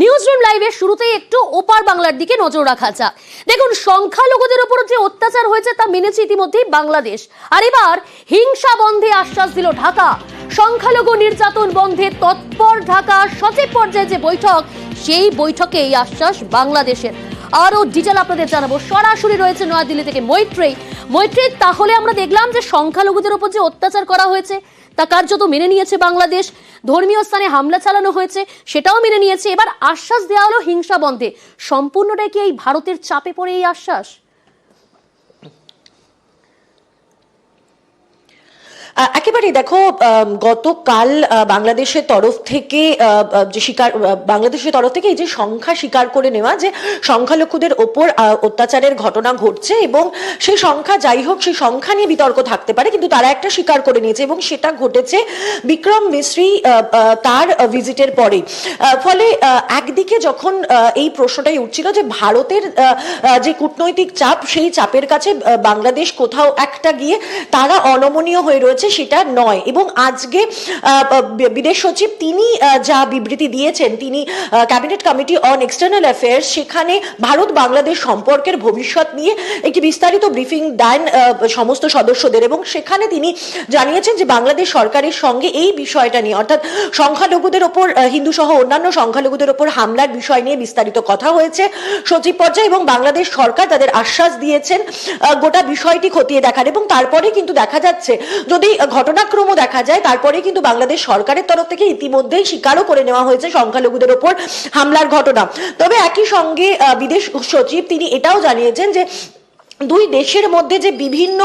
Newsroom লাইভের শুরুতেই একটু ওপার বাংলার দিকে নজর রাখা যাক। দেখুন, সংখ্যালঘুদের উপর যে অত্যাচার হয়েছে তা মেনেছে ইতিমধ্যেই বাংলাদেশ, আর এবার হিংসা বন্ধে আশ্বাস দিল ঢাকা। সংখ্যালঘু নির্যাতন বন্ধে তৎপর ঢাকা। সচিব পর্যায়ে যে বৈঠক, সেই বৈঠকে এই আশ্বাস বাংলাদেশের। আরো ডিটেল আপনাদের জানাবো। সরাসরি রয়েছে নয়াদিল্লি থেকে মৈত্রী, তাহলে আমরা দেখলাম যে সংখ্যালঘুদের উপর যে অত্যাচার করা হয়েছে তা কার্যত মেনে নিয়েছে বাংলাদেশ। ধর্মীয় স্থানে হামলা চালানো হয়েছে সেটাও মেনে নিয়েছে। এবার আশ্বাস দেওয়া হলো হিংসা বন্ধে। সম্পূর্ণটাই কি এই ভারতের চাপে পড়ে এই আশ্বাস? একেবারেই দেখো, গতকাল বাংলাদেশের তরফ থেকে এই যে সংখ্যা স্বীকার করে নেওয়া যে সংখ্যালঘুদের ওপর অত্যাচারের ঘটনা ঘটছে এবং সেই সংখ্যা যাই হোক, সেই সংখ্যা নিয়ে বিতর্ক থাকতে পারে, কিন্তু তারা একটা স্বীকার করে নিয়েছে এবং সেটা ঘটেছে বিক্রম মিশ্রি তার ভিজিটের পরে। ফলে একদিকে যখন এই প্রশ্নটাই উঠছিল যে ভারতের যে কূটনৈতিক চাপ, সেই চাপের কাছে বাংলাদেশ কোথাও একটা গিয়ে তারা অনমনীয় হয়ে রয়েছে সেটা নয়। এবং আজকে বিদেশ সচিব তিনি যা বিবৃতি দিয়েছেন, তিনি cabinet committee on external affairs, সেখানে ভারত বাংলাদেশ সম্পর্কের ভবিষ্যৎ নিয়ে একটি বিস্তারিত ব্রিফিং দেন সমস্ত সদস্যদের, এবং সেখানে তিনি জানিয়েছেন যে বাংলাদেশ সরকারের সঙ্গে এই বিষয়টা নিয়ে, অর্থাৎ সংখ্যালঘুদের ওপর, হিন্দু সহ অন্যান্য সংখ্যালঘুদের ওপর হামলার বিষয় নিয়ে বিস্তারিত কথা হয়েছে সচিব পর্যায়ে, এবং বাংলাদেশ সরকার তাদের আশ্বাস দিয়েছেন গোটা বিষয়টি খতিয়ে দেখার। এবং তারপরে কিন্তু দেখা যাচ্ছে, যদি ঘটনাক্রম দেখা যায়, তারপরে কিন্তু বাংলাদেশ সরকারের তরফ থেকে ইতিমধ্যেই স্বীকারও করে নেওয়া হয়েছে সংখ্যালঘুদের ওপর হামলার ঘটনা। তবে একই সঙ্গে বিদেশ সচিব তিনি এটাও জানিয়েছেন যে দুই দেশের মধ্যে যে বিভিন্ন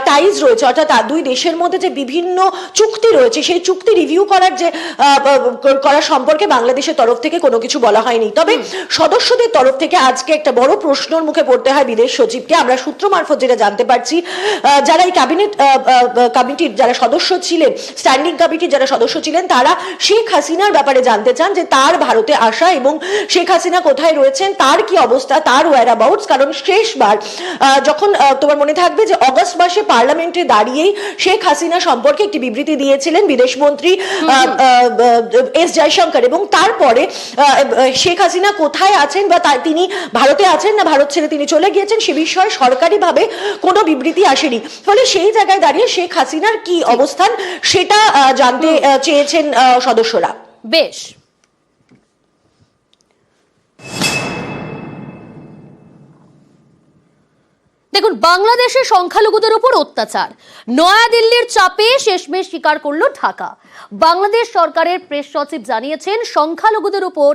টাইজ রয়েছে, অর্থাৎ দুই দেশের মধ্যে যে বিভিন্ন চুক্তি রয়েছে, সেই চুক্তি রিভিউ করার সম্পর্কে বাংলাদেশের তরফ থেকে কোনো কিছু বলা হয়নি। তবে সদস্যদের তরফ থেকে আজকে একটা বড় প্রশ্নের মুখে পড়তে হয় বিদেশ সচিবকে। আমরা সূত্র মারফত যেটা জানতে পারছি, যারা এই ক্যাবিনেট কমিটির যারা সদস্য ছিলেন, স্ট্যান্ডিং কমিটির যারা সদস্য ছিলেন, তারা শেখ হাসিনার ব্যাপারে জানতে চান যে তার ভারতে আসা এবং শেখ হাসিনা কোথায় রয়েছেন, তার কি অবস্থা, তার ওয়্যার অ্যাবাউটস। কারণ শেষবার যখন তোমার মনে থাকবে যে অগস্ট মাসে পার্লামেন্টে দাঁড়িয়েই শেখ হাসিনা সম্পর্কে একটি বিবৃতি দিয়েছিলেন বিদেশমন্ত্রী এস জয়শঙ্কর, এবং তারপরে শেখ হাসিনা কোথায় আছেন বা তিনি ভারতে আছেন না ভারত ছেড়ে তিনি চলে গিয়েছেন, সে বিষয়ে সরকারিভাবে কোনো বিবৃতি আসেনি। ফলে সেই জায়গায় দাঁড়িয়ে শেখ হাসিনার কি অবস্থান সেটা জানতে চেয়েছেন সদস্যরা। বেশ, দেখুন, বাংলাদেশে সংখ্যালঘুদের উপর অত্যাচার, নয়াদিল্লির চাপে শেষমেশ স্বীকার করল ঢাকা। বাংলাদেশ সরকারের প্রেস সচিব জানিয়েছেন সংখ্যালঘুদের উপর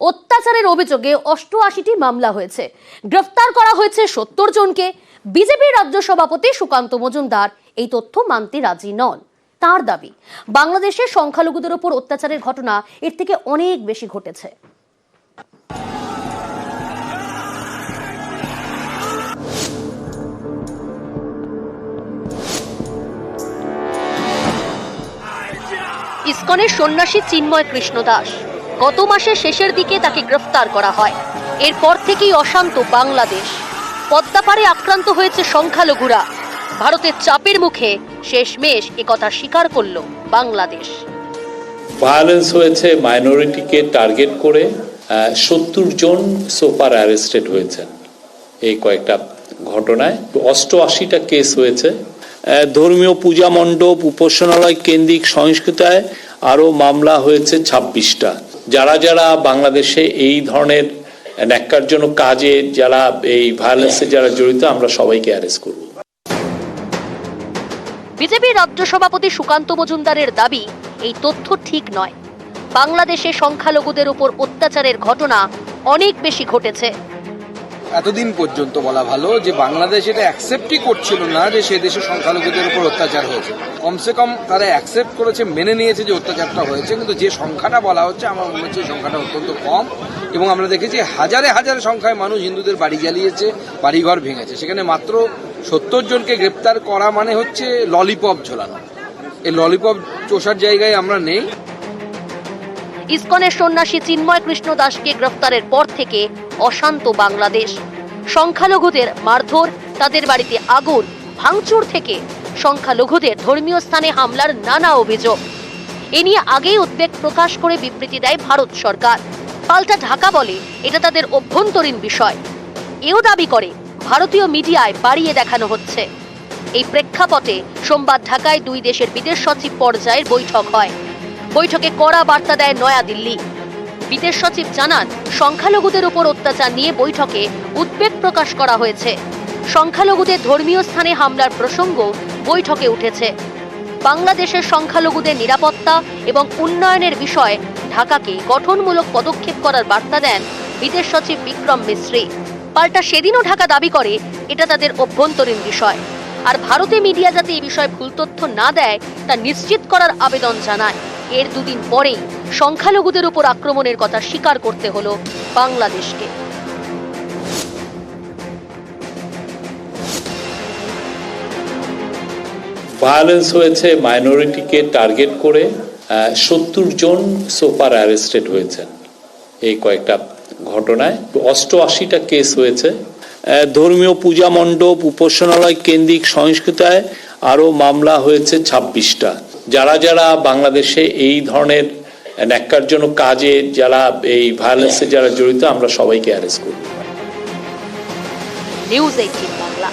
অত্যাচারের অভিযোগে 88টি মামলা হয়েছে, গ্রেফতার করা হয়েছে 70 জনকে। বিজেপির রাজ্য সভাপতি সুকান্ত মজুমদার এই তথ্য মানতে রাজি নন। তার দাবি, বাংলাদেশে সংখ্যালঘুদের উপর অত্যাচারের ঘটনা এর থেকে অনেক বেশি ঘটেছে। ইসকনের সন্ন্যাসী চিন্ময় কৃষ্ণ দাস, গত মাসের শেষের দিকে তাকে গ্রেফতার করা হয়। এরপর থেকেই অশান্ত বাংলাদেশ। পদ্মাপাড়ে আক্রান্ত হয়েছে সংখ্যালঘুরা। ভারতের চাপের মুখে শেষমেশ একথা স্বীকার করল বাংলাদেশ। ভায়োলেন্স হয়েছে মাইনরিটিকে টার্গেট করে। 70 জন সোফার অ্যারেস্টেড হয়েছেন এই কয়েকটা ঘটনায়। 88টা কেস হয়েছে। ধর্মীয় পূজা মণ্ডপ, উপাসনালয় কেন্দ্রিক সহিংসতায় আরো মামলা হয়েছে 26টা। যারা যারা বাংলাদেশে এই ধরনের ন্যাক্কারজনক কাজে, যারা এই ভায়োলেন্সে যারা জড়িত, আমরা সবাইকে অ্যারেস্ট করব। বিজেপি রাজ্য সভাপতি সুকান্ত মজুমদারের দাবি, এই তথ্য ঠিক নয়। বাংলাদেশে সংখ্যালঘুদের উপর অত্যাচারের ঘটনা অনেক বেশি ঘটেছে। এতদিন পর্যন্ত বলা ভালো যে বাংলাদেশ এটা অ্যাকসেপ্টই করছিল না যে সে দেশে সংখ্যালঘুদের উপর অত্যাচার হয়েছে। কমসে কম তারা অ্যাকসেপ্ট করেছে, মেনে নিয়েছে যে অত্যাচারটা হয়েছে, কিন্তু যে সংখ্যাটা বলা হচ্ছে আমার মনে হচ্ছে সংখ্যাটা অত্যন্ত কম। এবং আমরা দেখেছি হাজারে হাজারে সংখ্যায় মানুষ হিন্দুদের বাড়ি জ্বালিয়েছে, বাড়িঘর ভেঙেছে। সেখানে মাত্র 70 জনকে গ্রেপ্তার করা মানে হচ্ছে ললিপপ ঝোলানো। এই ললিপপ চোষার জায়গায় আমরা নেই। ইসকনের সন্ন্যাসী চিন্ময় কৃষ্ণ দাসকে গ্রেফতারের পর থেকে অশান্ত বাংলাদেশ। সংখ্যালঘুদের মারধর, তাদের বাড়িতে আগুন, ভাঙচুর থেকে সংখ্যালঘুদের ধর্মীয় স্থানে হামলার নানা অভিযোগ। এ নিয়ে আগেই উদ্বেগ প্রকাশ করে বিবৃতি দেয় ভারত সরকার। পাল্টা ঢাকা বলে এটা তাদের অভ্যন্তরীণ বিষয়। এও দাবি করে ভারতীয় মিডিয়ায় বাড়িয়ে দেখানো হচ্ছে। এই প্রেক্ষাপটে সোমবার ঢাকায় দুই দেশের বিদেশ সচিব পর্যায়ের বৈঠক হয়। বৈঠকে কড়া বার্তা দেয় নয়াদিল্লি। বিদেশ সচিব জানান, সংখ্যালঘুদের উপর অত্যাচার নিয়ে বৈঠকে উদ্বেগ প্রকাশ করা হয়েছে। সংখ্যালঘুদের ধর্মীয় স্থানে হামলার প্রসঙ্গ বৈঠকে উঠেছে। বাংলাদেশের সংখ্যালঘুদের নিরাপত্তা এবং উন্নয়নের বিষয়ে ঢাকাকে গঠনমূলক পদক্ষেপ করার বার্তা দেন বিদেশ সচিব বিক্রম মিশ্রি। পাল্টা সেদিনও ঢাকা দাবি করে এটা তাদের অভ্যন্তরীণ বিষয়, আর ভারতে মিডিয়া যাতে এই বিষয়ে ভুল তথ্য না দেয় তা নিশ্চিত করার আবেদন জানায়। এর দুদিন পরেই সংখ্যালঘুদের উপর আক্রমণের কথা স্বীকার করতে হলো বাংলাদেশকে। ভায়োলেন্স হয়েছে মাইনরিটিকে টার্গেট করে। 70 জন সোফার অ্যারেস্টেড হয়েছেন এই কয়েকটা ঘটনায়। 88টা কেস হয়েছে। ধর্মীয় পূজা মণ্ডপ, উপাসনালয় কেন্দ্রিক সহিংসতায় আরও মামলা হয়েছে 26টা। যারা যারা বাংলাদেশে এই ধরনের ন্যাক্কারজনক কাজে, যারা এই ভায়োলেন্সে যারা জড়িত, আমরা সবাইকে অ্যারেস্ট করি। নিউজ 18 বাংলা।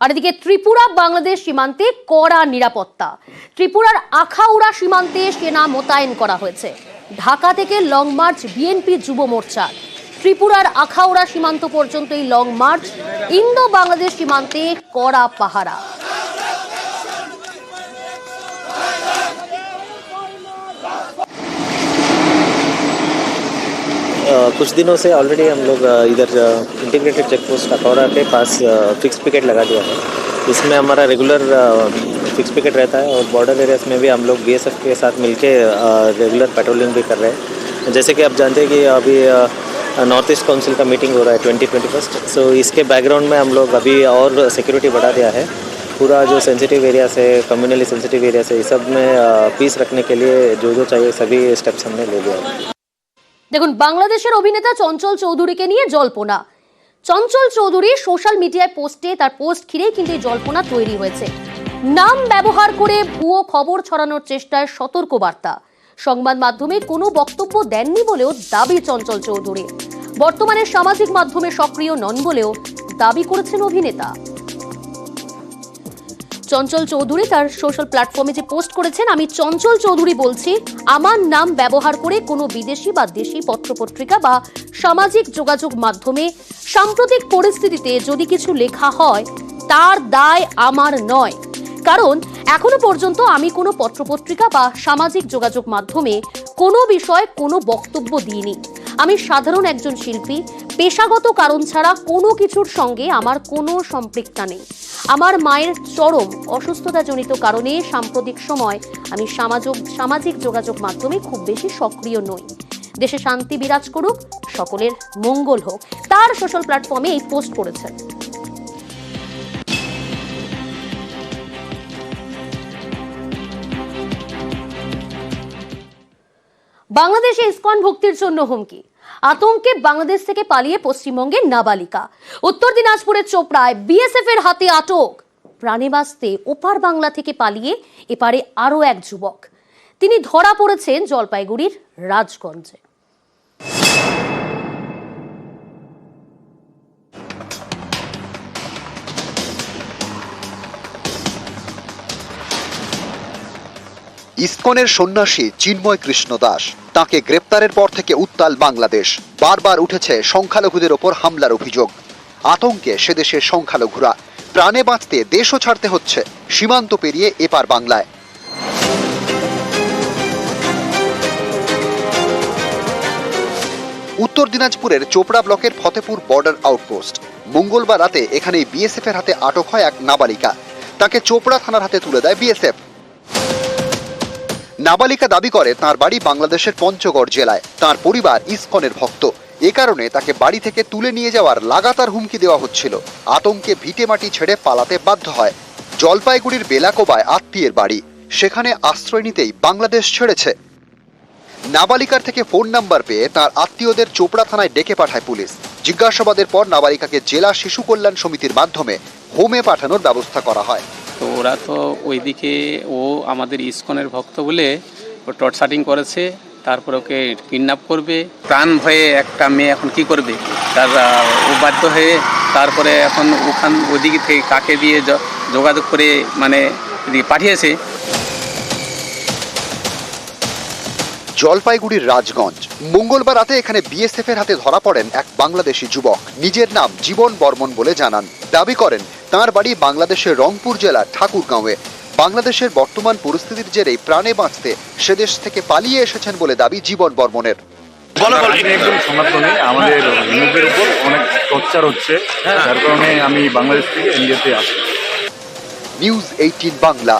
আর এদিকে ত্রিপুরা বাংলাদেশ সীমান্তে কড়া নিরাপত্তা। ত্রিপুরার আখাউড়া সীমান্তে সেনা মোতায়েন করা হয়েছে। ঢাকা থেকে লং মার্চ বিএনপি যুব মোর্চার। ত্রিপুরার আখাউড়া সীমান্ত পর্যন্ত এই লং মার্চ। ইন্দো বাংলাদেশ সীমান্তে কড়া পাহারা। कुछ दिनों से ऑलरेडी हम लोग इधर इंटीग्रेटेड चेक पोस्ट अखौरा के पास फिक्स पिकेट लगा दिया है। इसमें हमारा रेगुलर फिक्स पिकेट रहता है और बॉर्डर एरियाज में भी हम लोग बीएसएफ के साथ मिलके रेगुलर पेट्रोलिंग भी कर रहे हैं। जैसे कि आप जानते हैं कि अभी नॉर्थ ईस्ट काउंसिल का मीटिंग हो रहा है 2021। सो इसके बैकग्राउंड में हम लोग अभी और सिक्योरिटी बढ़ा दिया है। पूरा जो सेंसिटिव एरियाज है, कम्युनली सेंसिटिव एरियाज है, इस सब में पीस रखने के लिए जो चाहिए सभी स्टेप्स हमने ले लिया है। দেখুন, বাংলাদেশের অভিনেতা চঞ্চল চৌধুরীকে নিয়ে জল্পনা। চঞ্চল চৌধুরী সোশ্যাল মিডিয়ায় পোস্টে তার পোস্ট ঘিরেই কিন্তু এই জল্পনা তৈরি হয়েছে। নাম ব্যবহার করে ভুয়ো খবর ছড়ানোর চেষ্টায় সতর্ক বার্তা। সংবাদ মাধ্যমে কোনো বক্তব্য দেননি বলেও দাবি চঞ্চল চৌধুরী। বর্তমানে সামাজিক মাধ্যমে সক্রিয় নন বলেও দাবি করেছেন অভিনেতা। চঞ্চল চৌধুরী তার সোশ্যাল প্ল্যাটফর্মে যে পোস্ট করেছেন, আমি চঞ্চল চৌধুরী বলছি, আমার নাম ব্যবহার করে কোনো বিদেশি বা দেশি পত্রপত্রিকা বা সামাজিক যোগাযোগ মাধ্যমে সাম্প্রতিক পরিস্থিতিতে যদি কিছু লেখা হয় তার দায় আমার নয়, কারণ এখনো পর্যন্ত আমি কোনো পত্রপত্রিকা বা সামাজিক যোগাযোগ মাধ্যমে কোনো বিষয়ে কোনো বক্তব্য দিইনি। আমি সাধারণ একজন শিল্পী, পেশাগত কারণ ছাড়া কোনো কিছুর সঙ্গে আমার কোনো সম্পৃক্ততা নেই। আমার মায়ের চরম অসুস্থতাজনিত কারণে সাম্প্রতিক সময় আমি সামাজিক যোগাযোগ মাধ্যমে খুব বেশি সক্রিয় নই। দেশে শান্তি বিরাজ করুক, সকলের মঙ্গল হোক, তার সোশ্যাল প্ল্যাটফর্মে এই পোস্ট করেছেন। বাংলাদেশে ইসকন ভক্তির জন্য হুমকি। আতঙ্কে বাংলাদেশ থেকে পালিয়ে পশ্চিমবঙ্গের নাবালিকা। উত্তর দিনাজপুরের চোপড়ায় বিএসএফ এর হাতে আটক। প্রাণে বাঁচতে ওপার বাংলা থেকে পালিয়ে এপারে আরো এক যুবক। তিনি ধরা পড়েছেন জলপাইগুড়ির রাজগঞ্জে। ইসকনের সন্ন্যাসী চিন্ময় কৃষ্ণ দাস, তাকে গ্রেপ্তারের পর থেকে উত্তাল বাংলাদেশ। বারবার উঠেছে সংখ্যালঘুদের ওপর হামলার অভিযোগ। আতঙ্কে সেদেশের সংখ্যালঘুরা। প্রাণে বাঁচতে দেশও ছাড়তে হচ্ছে সীমান্ত পেরিয়ে এপার বাংলায়। উত্তর দিনাজপুরের চোপড়া ব্লকের ফতেপুর বর্ডার আউটপোস্ট। মঙ্গলবার রাতে এখানেই বিএসএফ এর হাতে আটক হয় এক নাবালিকা। তাকে চোপড়া থানার হাতে তুলে দেয় বিএসএফ। নাবালিকা দাবি করে তার বাড়ি বাংলাদেশের পঞ্চগড় জেলায়। তার পরিবার ইসকনের ভক্ত। এ কারণে তাকে বাড়ি থেকে তুলে নিয়ে যাওয়ার লাগাতার হুমকি দেওয়া হচ্ছিল। আতঙ্কে ভিটে মাটি ছেড়ে পালাতে বাধ্য হয়। জলপাইগুড়ির বেলাকোবায় আত্মীয়ের বাড়ি, সেখানে আশ্রয় নিতেই বাংলাদেশ ছেড়েছে। নাবালিকার থেকে ফোন নাম্বার পেয়ে তার আত্মীয়দের চোপড়া থানায় ডেকে পাঠায় পুলিশ। জিজ্ঞাসাবাদের পর নাবালিকাকে জেলা শিশু কল্যাণ সমিতির মাধ্যমে হোমে পাঠানোর ব্যবস্থা করা হয়। তো ওরা তো ওইদিকে ও আমাদের ইসকনের ভক্ত বলে ও টর্চারিং করেছে, তারপর ওকে কিডন্যাপ করবে। প্রাণ ভয়ে একটা মেয়ে এখন কি করবে, তার ও বাধ্য হয়ে তারপরে এখন ওদিক থেকে কাকে দিয়ে যোগাযোগ করে মানে পাঠিয়েছে। জলপাইগুড়ির রাজগঞ্জ মঙ্গলবার রাতে এখানে বিএসএফ এর হাতে ধরা পড়েন এক বাংলাদেশি যুবক। নিজের নাম জীবন বর্মন বলে জানান। দাবি করেন তার বাড়ি বাংলাদেশের রংপুর জেলার ঠাকুরগাঁওয়ে। বাংলাদেশের বর্তমান পরিস্থিতির জেরে প্রাণে বাঁচতে সে দেশ থেকে পালিয়ে এসেছেন বলে দাবি জীবন বর্মনের। আমি একজন সনাতনী, আমাদের হিন্দুদের উপর অনেক টর্চার হচ্ছে, যার কারণে আমি বাংলাদেশ থেকে ইন্ডিয়াতে আসি। নিউজ 18 বাংলা।